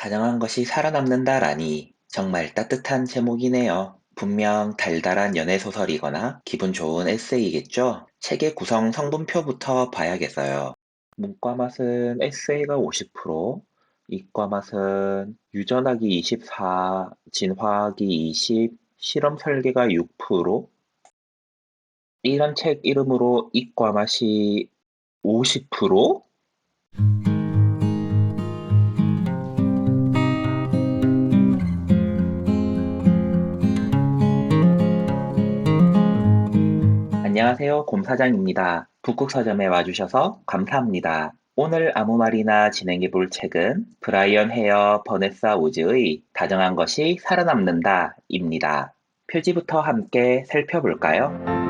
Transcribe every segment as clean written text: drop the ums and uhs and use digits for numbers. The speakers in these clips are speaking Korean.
다정한 것이 살아남는다라니 정말 따뜻한 제목이네요. 분명 달달한 연애소설이거나 기분 좋은 에세이겠죠? 책의 구성 성분표부터 봐야겠어요. 문과 맛은 에세이가 50%, 이과 맛은 유전하기 24, 진화하기 20, 실험 설계가 6%, 이런 책 이름으로 이과 맛이 50%? 안녕하세요. 곰사장입니다. 북극 서점에 와주셔서 감사합니다. 오늘 아무 말이나 진행해 볼 책은 브라이언 헤어 버네사 우즈의 다정한 것이 살아남는다 입니다. 표지부터 함께 살펴볼까요?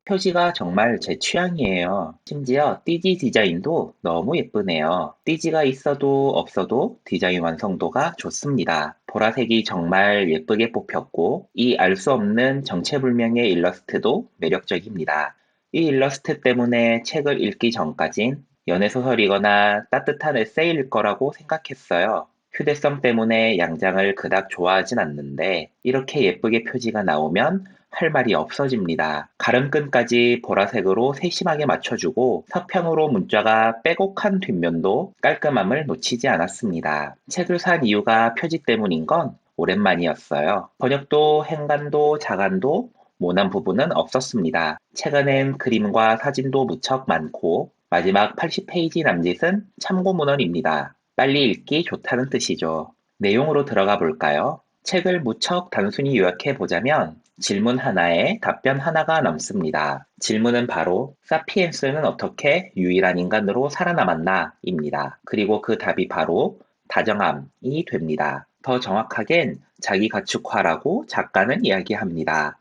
표지가 정말 제 취향이에요. 심지어 띠지 디자인도 너무 예쁘네요. 띠지가 있어도 없어도 디자인 완성도가 좋습니다. 보라색이 정말 예쁘게 뽑혔고 이 알 수 없는 정체불명의 일러스트도 매력적입니다. 이 일러스트 때문에 책을 읽기 전까진 연애소설이거나 따뜻한 에세이일 거라고 생각했어요. 휴대성 때문에 양장을 그닥 좋아하진 않는데 이렇게 예쁘게 표지가 나오면 할 말이 없어집니다. 가름끈까지 보라색으로 세심하게 맞춰주고 서평으로 문자가 빼곡한 뒷면도 깔끔함을 놓치지 않았습니다. 책을 산 이유가 표지 때문인 건 오랜만이었어요. 번역도 행간도 자간도 모난 부분은 없었습니다. 최근엔 그림과 사진도 무척 많고 마지막 80페이지 남짓은 참고 문헌입니다. 빨리 읽기 좋다는 뜻이죠. 내용으로 들어가 볼까요? 책을 무척 단순히 요약해 보자면 질문 하나에 답변 하나가 남습니다. 질문은 바로 사피엔스는 어떻게 유일한 인간으로 살아남았나 입니다. 그리고 그 답이 바로 다정함이 됩니다. 더 정확하겐 자기 가축화라고 작가는 이야기합니다.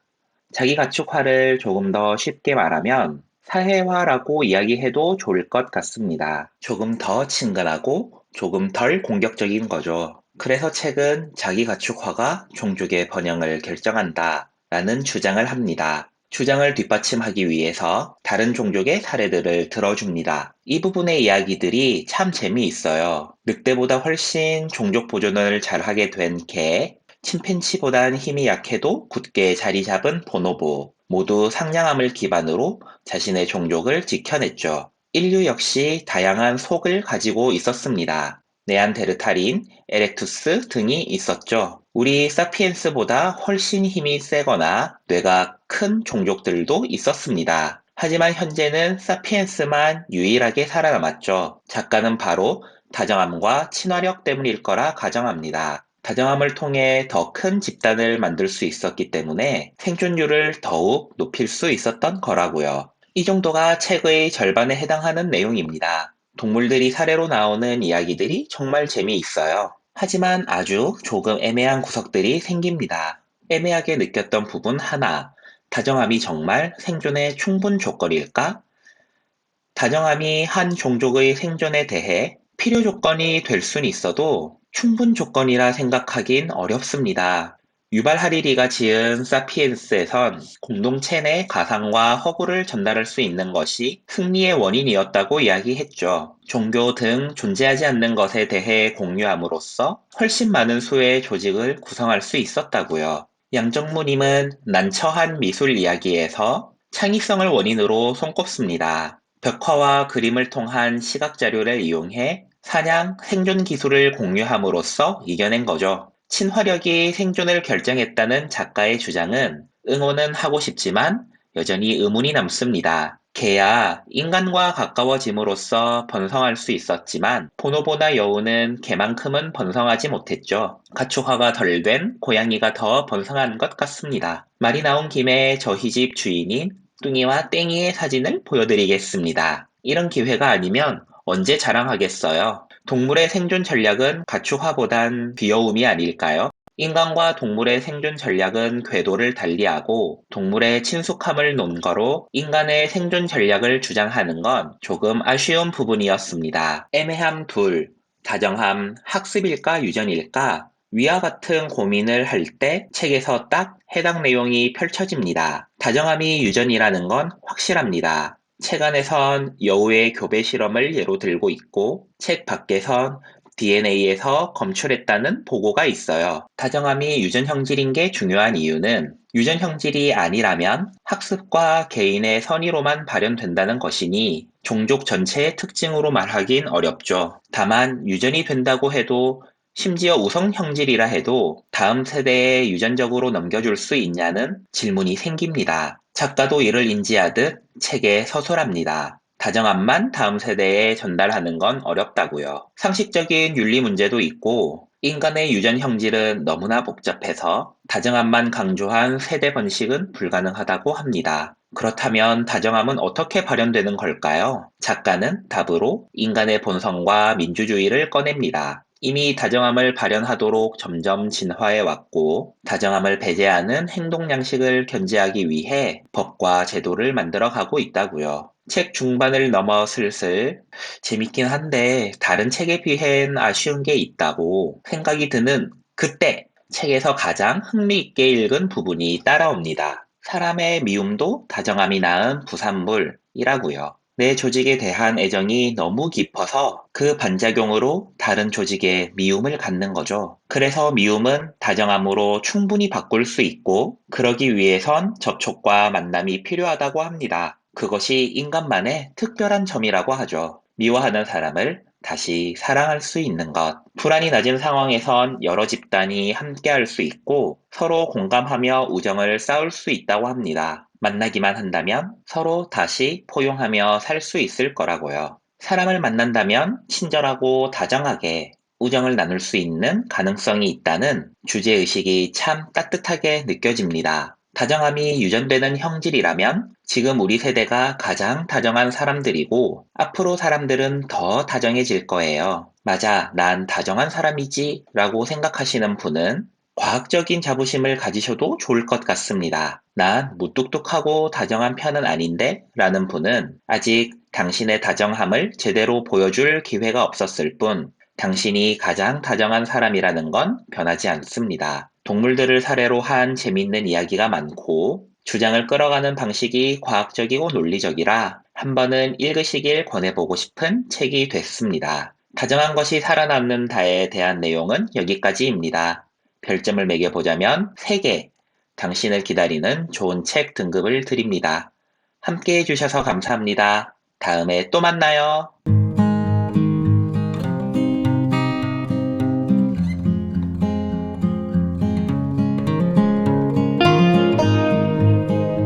자기 가축화를 조금 더 쉽게 말하면 사회화라고 이야기해도 좋을 것 같습니다. 조금 더 친근하고 조금 덜 공격적인 거죠. 그래서 책은 자기 가축화가 종족의 번영을 결정한다 라는 주장을 합니다. 주장을 뒷받침하기 위해서 다른 종족의 사례들을 들어줍니다. 이 부분의 이야기들이 참 재미있어요. 늑대보다 훨씬 종족 보존을 잘하게 된 개, 침팬지보단 힘이 약해도 굳게 자리 잡은 보노보, 모두 상냥함을 기반으로 자신의 종족을 지켜냈죠. 인류 역시 다양한 속을 가지고 있었습니다. 네안데르탈인, 에렉투스 등이 있었죠. 우리 사피엔스보다 훨씬 힘이 세거나 뇌가 큰 종족들도 있었습니다. 하지만 현재는 사피엔스만 유일하게 살아남았죠. 작가는 바로 다정함과 친화력 때문일 거라 가정합니다. 다정함을 통해 더 큰 집단을 만들 수 있었기 때문에 생존율을 더욱 높일 수 있었던 거라고요. 이 정도가 책의 절반에 해당하는 내용입니다. 동물들이 사례로 나오는 이야기들이 정말 재미있어요. 하지만 아주 조금 애매한 구석들이 생깁니다. 애매하게 느꼈던 부분 하나, 다정함이 정말 생존의 충분 조건일까? 다정함이 한 종족의 생존에 대해 필요 조건이 될 순 있어도 충분 조건이라 생각하긴 어렵습니다. 유발 하리리가 지은 사피엔스에선 공동체 내 가상과 허구를 전달할 수 있는 것이 승리의 원인이었다고 이야기했죠. 종교 등 존재하지 않는 것에 대해 공유함으로써 훨씬 많은 수의 조직을 구성할 수 있었다고요. 양정무님은 난처한 미술 이야기에서 창의성을 원인으로 손꼽습니다. 벽화와 그림을 통한 시각 자료를 이용해 사냥, 생존 기술을 공유함으로써 이겨낸 거죠. 친화력이 생존을 결정했다는 작가의 주장은 응원은 하고 싶지만 여전히 의문이 남습니다. 개야 인간과 가까워짐으로써 번성할 수 있었지만 보노보나 여우는 개만큼은 번성하지 못했죠. 가축화가 덜 된 고양이가 더 번성한 것 같습니다. 말이 나온 김에 저희 집 주인인 뚱이와 땡이의 사진을 보여드리겠습니다. 이런 기회가 아니면 언제 자랑하겠어요? 동물의 생존 전략은 가축화보단 귀여움이 아닐까요? 인간과 동물의 생존 전략은 궤도를 달리하고 동물의 친숙함을 논거로 인간의 생존 전략을 주장하는 건 조금 아쉬운 부분이었습니다. 애매함 둘, 다정함, 학습일까 유전일까? 위와 같은 고민을 할 때 책에서 딱 해당 내용이 펼쳐집니다. 다정함이 유전이라는 건 확실합니다. 책 안에선 여우의 교배 실험을 예로 들고 있고 책 밖에선 DNA에서 검출했다는 보고가 있어요. 다정함이 유전 형질인 게 중요한 이유는 유전 형질이 아니라면 학습과 개인의 선의로만 발현된다는 것이니 종족 전체의 특징으로 말하긴 어렵죠. 다만 유전이 된다고 해도 심지어 우성 형질이라 해도 다음 세대에 유전적으로 넘겨줄 수 있냐는 질문이 생깁니다. 작가도 이를 인지하듯 책에 서술합니다. 다정함만 다음 세대에 전달하는 건 어렵다고요. 상식적인 윤리 문제도 있고 인간의 유전 형질은 너무나 복잡해서 다정함만 강조한 세대 번식은 불가능하다고 합니다. 그렇다면 다정함은 어떻게 발현되는 걸까요? 작가는 답으로 인간의 본성과 민주주의를 꺼냅니다. 이미 다정함을 발현하도록 점점 진화해 왔고, 다정함을 배제하는 행동 양식을 견제하기 위해 법과 제도를 만들어 가고 있다고요. 책 중반을 넘어 슬슬 재밌긴 한데 다른 책에 비해는 아쉬운 게 있다고 생각이 드는 그때 책에서 가장 흥미있게 읽은 부분이 따라옵니다. 사람의 미움도 다정함이 낳은 부산물이라고요. 내 조직에 대한 애정이 너무 깊어서 그 반작용으로 다른 조직에 미움을 갖는 거죠. 그래서 미움은 다정함으로 충분히 바꿀 수 있고, 그러기 위해선 접촉과 만남이 필요하다고 합니다. 그것이 인간만의 특별한 점이라고 하죠. 미워하는 사람을 다시 사랑할 수 있는 것. 불안이 낮은 상황에선 여러 집단이 함께할 수 있고 서로 공감하며 우정을 쌓을 수 있다고 합니다. 만나기만 한다면 서로 다시 포용하며 살 수 있을 거라고요. 사람을 만난다면 친절하고 다정하게 우정을 나눌 수 있는 가능성이 있다는 주제의식이 참 따뜻하게 느껴집니다. 다정함이 유전되는 형질이라면 지금 우리 세대가 가장 다정한 사람들이고 앞으로 사람들은 더 다정해질 거예요. 맞아, 난 다정한 사람이지 라고 생각하시는 분은 과학적인 자부심을 가지셔도 좋을 것 같습니다. 난 무뚝뚝하고 다정한 편은 아닌데 라는 분은 아직 당신의 다정함을 제대로 보여줄 기회가 없었을 뿐 당신이 가장 다정한 사람이라는 건 변하지 않습니다. 동물들을 사례로 한 재밌는 이야기가 많고 주장을 끌어가는 방식이 과학적이고 논리적이라 한 번은 읽으시길 권해보고 싶은 책이 됐습니다. 다정한 것이 살아남는다에 대한 내용은 여기까지입니다. 별점을 매겨보자면 3개, 당신을 기다리는 좋은 책 등급을 드립니다. 함께 해주셔서 감사합니다. 다음에 또 만나요.